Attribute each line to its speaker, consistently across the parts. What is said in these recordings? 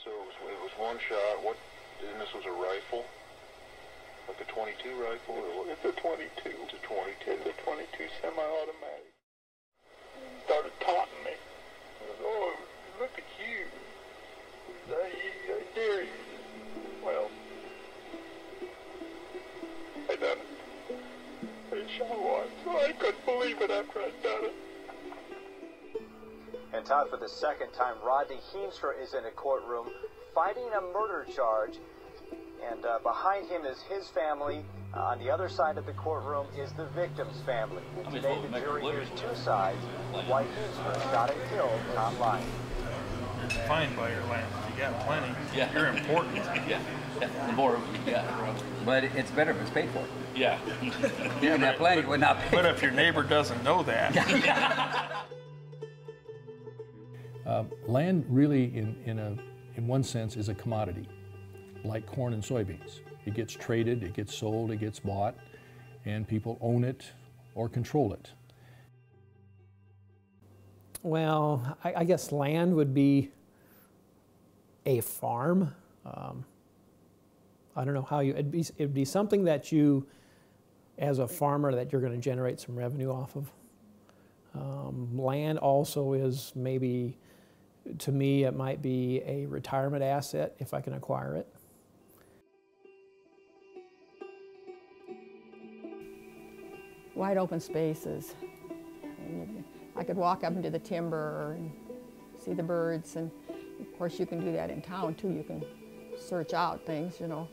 Speaker 1: So it was one shot. What? And this was a rifle, like a 22 rifle, or what?
Speaker 2: It's a 22.
Speaker 1: It's a 22.
Speaker 2: It's a 22 semi-automatic. He started taunting me. He goes, "Oh, look at you! I dare you." Well, I done it. I shot one, so I couldn't believe it after I'd done it.
Speaker 3: And Todd, for the second time, Rodney Heemstra is in a courtroom fighting a murder charge. And behind him is his family. On the other side of the courtroom is the victim's family. And today the jury hears two sides of why Heemstra shot and killed Tom Lyon.
Speaker 4: You're defined by your land. You got plenty.
Speaker 5: Yeah.
Speaker 4: You're important.
Speaker 5: Yeah. The more you got.
Speaker 6: But it's better if it's paid for.
Speaker 5: Yeah.
Speaker 6: You didn't have plenty, it would not pay.
Speaker 4: But if your neighbor doesn't know that.
Speaker 7: Land really, in one sense, is a commodity, like corn and soybeans. It gets traded, it gets sold, it gets bought, and people own it or control it.
Speaker 8: Well, I guess land would be a farm. I don't know how it'd be something that you, as a farmer, that you're going to generate some revenue off of. Land also is maybe, to me, it might be a retirement asset if I can acquire it.
Speaker 9: Wide open spaces. I could walk up into the timber and see the birds, and of course you can do that in town too. You can search out things, you know.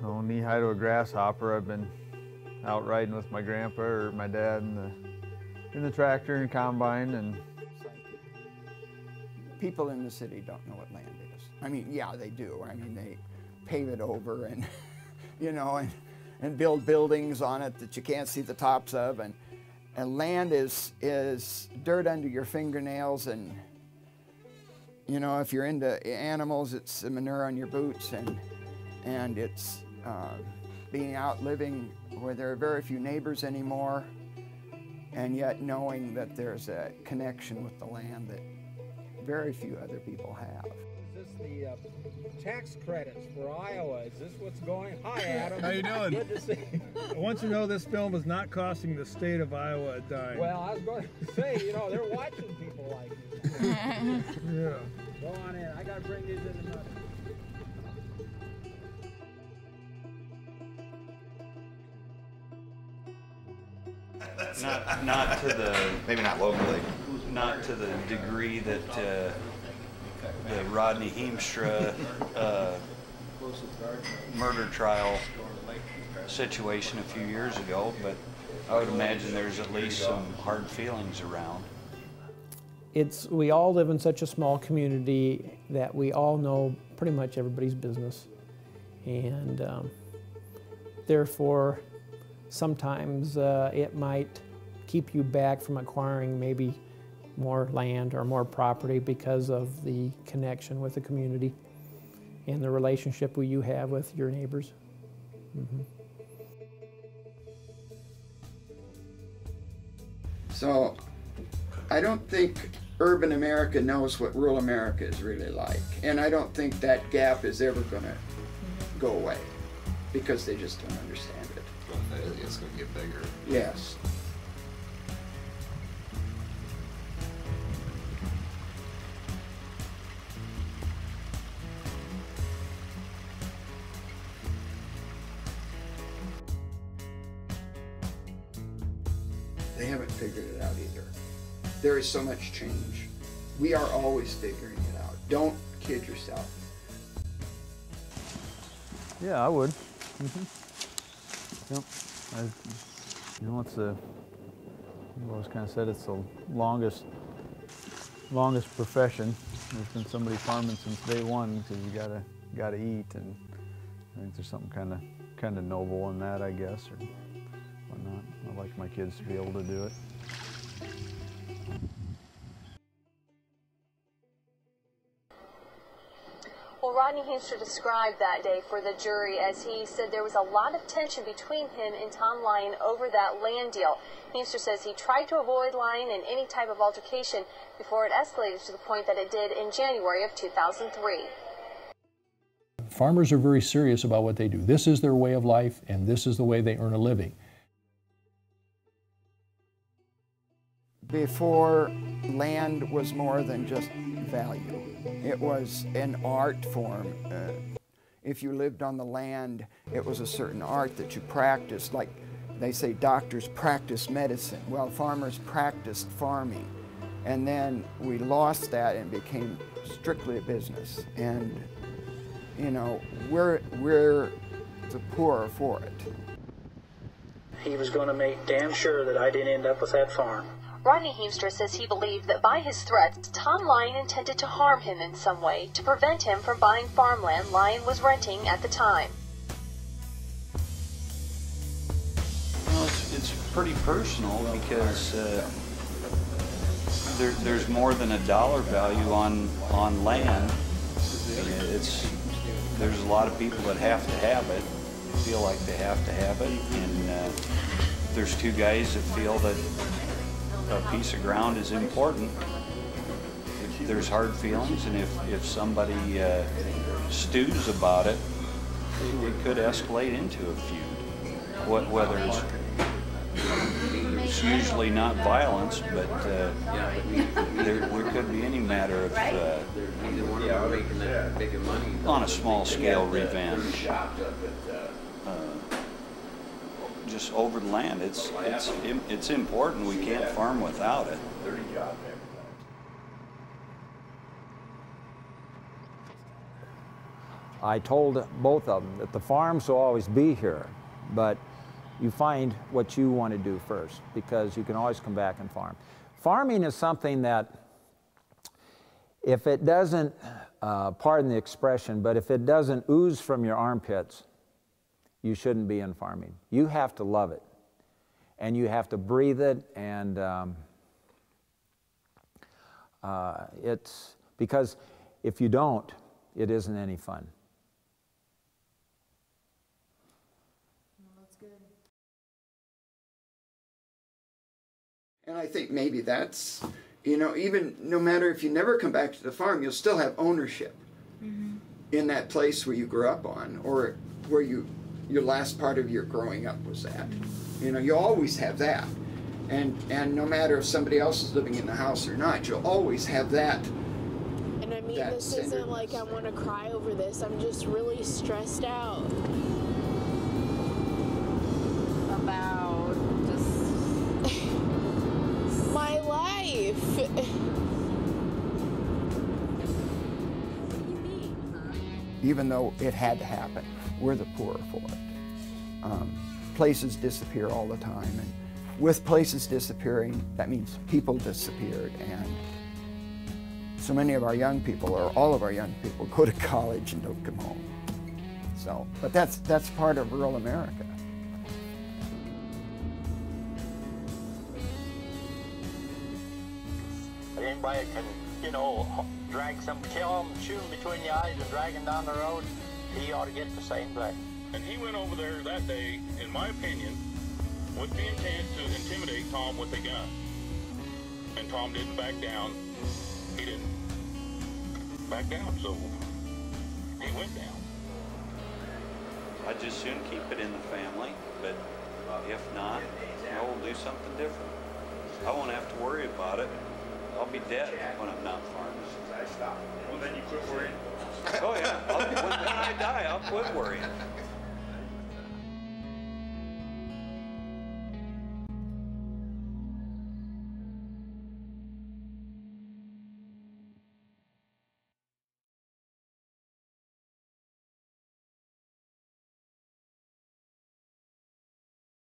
Speaker 10: Oh, knee-high to a grasshopper. I've been out riding with my grandpa or my dad in the tractor and combine. And
Speaker 11: people in the city don't know what land is. I mean, yeah, they do. I mean, they pave it over and, you know, and build buildings on it that you can't see the tops of. And land is dirt under your fingernails, and, you know, if you're into animals, it's the manure on your boots, and it's being out living where there are very few neighbors anymore, and yet knowing that there's a connection with the land that very few other people have.
Speaker 12: Is this the tax credits for Iowa? Is this what's going? Hi, Adam.
Speaker 4: How you doing?
Speaker 12: Good to see you.
Speaker 4: I want you to know this film is not costing the state of Iowa a dime.
Speaker 12: Well, I was going to say, you know, they're watching people like you.
Speaker 4: Yeah.
Speaker 12: Go on in. I got to bring these in a minute.
Speaker 13: Not to the,
Speaker 14: maybe not locally,
Speaker 13: not to the degree that the Rodney Heemstra murder trial situation a few years ago, but I would imagine there's at least some hard feelings around.
Speaker 8: We all live in such a small community that we all know pretty much everybody's business, and therefore sometimes it might keep you back from acquiring maybe more land or more property because of the connection with the community and the relationship you have with your neighbors. Mm-hmm.
Speaker 11: So I don't think urban America knows what rural America is really like, and I don't think that gap is ever going to go away because they just don't understand it.
Speaker 14: It's going to get bigger.
Speaker 11: Yes. They haven't figured it out either. There is so much change. We are always figuring it out. Don't kid yourself.
Speaker 10: yeah, I would. Mm-hmm. Yep. You know, I've always kind of said it's the longest profession. There's been somebody farming since day one because you gotta eat, and I think there's something kind of noble in that, I guess, or whatnot. I'd like my kids to be able to do it.
Speaker 15: Well, Rodney Heemstra described that day for the jury as he said there was a lot of tension between him and Tom Lyon over that land deal. Heemstra says he tried to avoid Lyon in any type of altercation before it escalated to the point that it did in January of 2003.
Speaker 7: Farmers are very serious about what they do. This is their way of life, and this is the way they earn a living.
Speaker 11: Before, land was more than just value. It was an art form. If you lived on the land, it was a certain art that you practiced. Like they say doctors practice medicine. Well, farmers practiced farming. And then we lost that and became strictly a business. And, you know, we're the poorer for it.
Speaker 16: He was going to make damn sure that I didn't end up with that farm.
Speaker 15: Rodney Heemstra says he believed that by his threats, Tom Lyon intended to harm him in some way to prevent him from buying farmland Lyon was renting at the time.
Speaker 13: Well, it's pretty personal because there's more than a dollar value on land. There's a lot of people that have to have it, feel like they have to have it, and there's two guys that feel that a piece of ground is important. If there's hard feelings, and if somebody stews about it, it could escalate into a feud. Whether it's usually not violence, but there could be any matter of on a small scale revenge. Just over the land. It's important. We can't farm without it.
Speaker 12: I told both of them that the farms will always be here, but you find what you want to do first, because you can always come back and farm. Farming is something that, if it doesn't, pardon the expression, but if it doesn't ooze from your armpits, you shouldn't be in farming. You have to love it, and you have to breathe it, and it's because if you don't, it isn't any fun.
Speaker 11: That's good. And I think maybe that's, you know, even no matter if you never come back to the farm, you'll still have ownership in that place where you grew up on, or where your last part of your growing up was at. You know, you always have that. And no matter if somebody else is living in the house or not, you'll always have that.
Speaker 17: And I mean, this isn't like I want to cry over this. I'm just really stressed out about just my life.
Speaker 11: Even though it had to happen, we're the poorer for it. Places disappear all the time, and with places disappearing, that means people disappeared, and so many of our young people, or all of our young people, go to college and don't come home. So, but that's part of rural America.
Speaker 18: Anybody can, you know, drag some, kill them, shoot them between the eyes and drag them down the road, he ought to get the same thing.
Speaker 1: And he went over there that day, in my opinion, with the intent to intimidate Tom with a gun. And Tom didn't back down. He didn't back down, so he went down.
Speaker 13: I'd just soon keep it in the family, but if not, we'll do something different. I won't have to worry about it. I'll be dead when I'm not farming.
Speaker 1: Well, then you quit worrying.
Speaker 13: Oh yeah, when I die, I'll quit worrying.